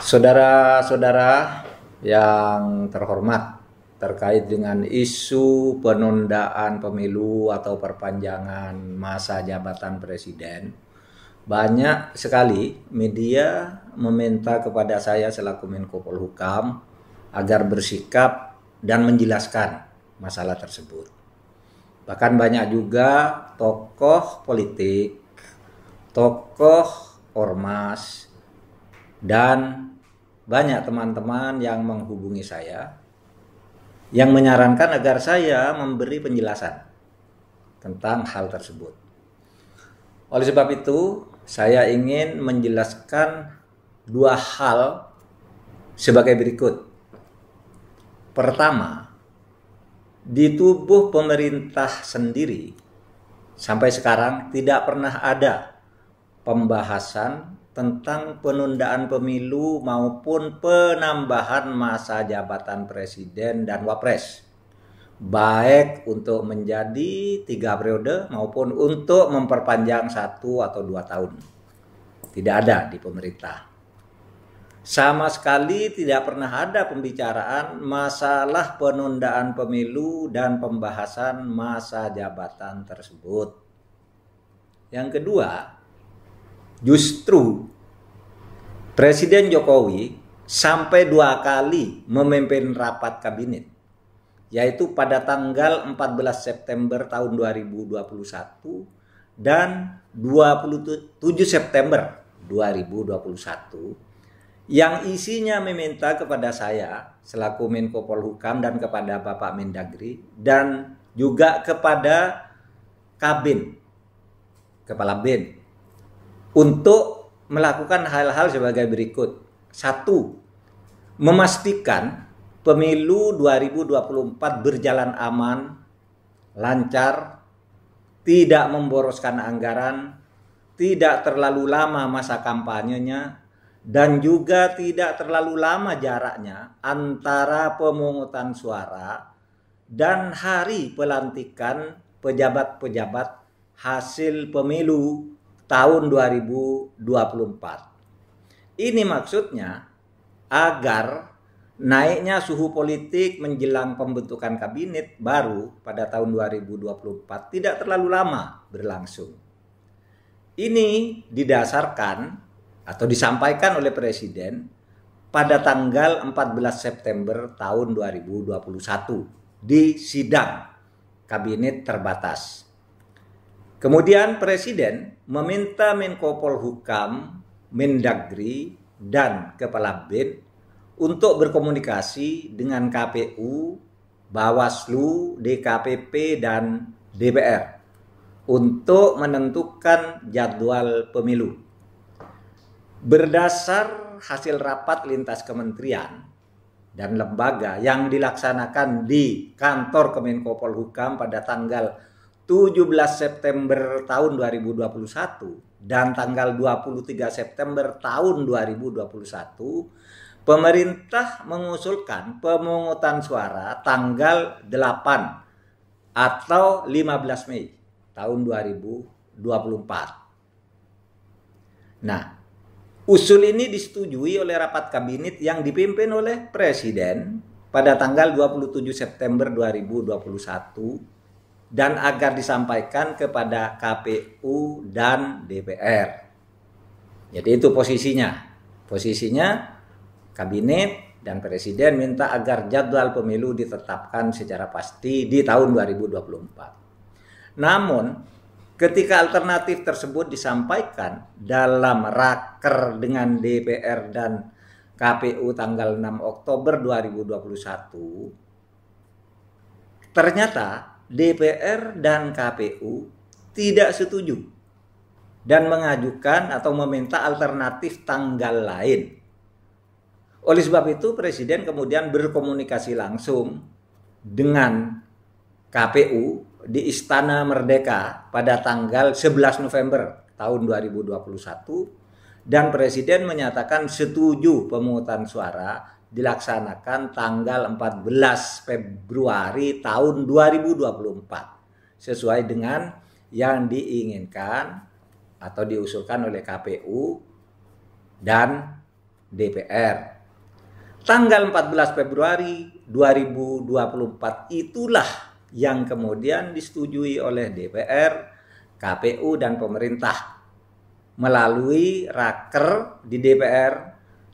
Saudara-saudara yang terhormat, terkait dengan isu penundaan pemilu atau perpanjangan masa jabatan presiden, banyak sekali media meminta kepada saya selaku Menko Polhukam agar bersikap dan menjelaskan masalah tersebut. Bahkan banyak juga tokoh politik, tokoh ormas, dan banyak teman-teman yang menghubungi saya yang menyarankan agar saya memberi penjelasan tentang hal tersebut. Oleh sebab itu, saya ingin menjelaskan dua hal sebagai berikut. Pertama, di tubuh pemerintah sendiri sampai sekarang tidak pernah ada pembahasan tentang penundaan pemilu maupun penambahan masa jabatan presiden dan wapres, baik untuk menjadi 3 periode maupun untuk memperpanjang 1 atau 2 tahun. Tidak ada di pemerintah. Sama sekali tidak pernah ada pembicaraan masalah penundaan pemilu dan pembahasan masa jabatan tersebut. Yang kedua, justru Presiden Jokowi sampai 2 kali memimpin rapat kabinet, yaitu pada tanggal 14 September tahun 2021 dan 27 September 2021, yang isinya meminta kepada saya selaku Menko Polhukam dan kepada Bapak Mendagri dan juga kepada Kabin, Kepala BIN, untuk melakukan hal-hal sebagai berikut. 1. Memastikan pemilu 2024 berjalan aman, lancar, tidak memboroskan anggaran, tidak terlalu lama masa kampanyenya, dan juga tidak terlalu lama jaraknya antara pemungutan suara dan hari pelantikan pejabat-pejabat hasil pemilu tahun 2024. Ini maksudnya agar naiknya suhu politik menjelang pembentukan kabinet baru pada tahun 2024 tidak terlalu lama berlangsung. Ini didasarkan atau disampaikan oleh Presiden pada tanggal 14 September tahun 2021 di sidang kabinet terbatas. Kemudian Presiden meminta Menko Polhukam, Mendagri, dan Kepala BIN untuk berkomunikasi dengan KPU, Bawaslu, DKPP, dan DPR untuk menentukan jadwal pemilu. Berdasar hasil rapat lintas kementerian dan lembaga yang dilaksanakan di kantor Kemenko Polhukam pada tanggal 17 September tahun 2021 dan tanggal 23 September tahun 2021, pemerintah mengusulkan pemungutan suara tanggal 8 atau 15 Mei tahun 2024. Nah, usul ini disetujui oleh rapat kabinet yang dipimpin oleh Presiden pada tanggal 27 September 2021 dan agar disampaikan kepada KPU dan DPR. Jadi itu posisinya. Posisinya kabinet dan Presiden minta agar jadwal pemilu ditetapkan secara pasti di tahun 2024. Namun ketika alternatif tersebut disampaikan dalam raker dengan DPR dan KPU tanggal 6 Oktober 2021, ternyata DPR dan KPU tidak setuju dan mengajukan atau meminta alternatif tanggal lain. Oleh sebab itu Presiden kemudian berkomunikasi langsung dengan KPU di Istana Merdeka pada tanggal 11 November tahun 2021 dan Presiden menyatakan setuju pemungutan suara dilaksanakan tanggal 14 Februari tahun 2024 sesuai dengan yang diinginkan atau diusulkan oleh KPU dan DPR. Tanggal 14 Februari 2024 itulah yang kemudian disetujui oleh DPR, KPU, dan pemerintah melalui raker di DPR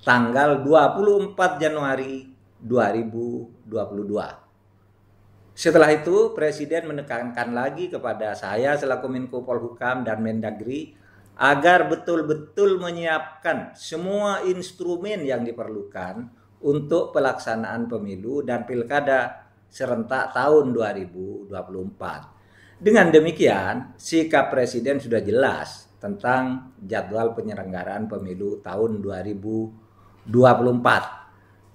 tanggal 24 Januari 2022. Setelah itu Presiden menekankan lagi kepada saya selaku Menko Polhukam dan Mendagri agar betul-betul menyiapkan semua instrumen yang diperlukan untuk pelaksanaan pemilu dan pilkada serentak tahun 2024. Dengan demikian, sikap Presiden sudah jelas tentang jadwal penyelenggaraan pemilu tahun 2024.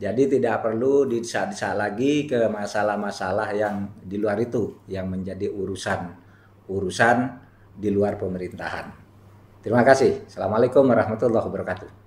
Jadi tidak perlu disa-disa lagi ke masalah-masalah yang di luar itu, yang menjadi urusan di luar pemerintahan. Terima kasih. Assalamualaikum warahmatullahi wabarakatuh.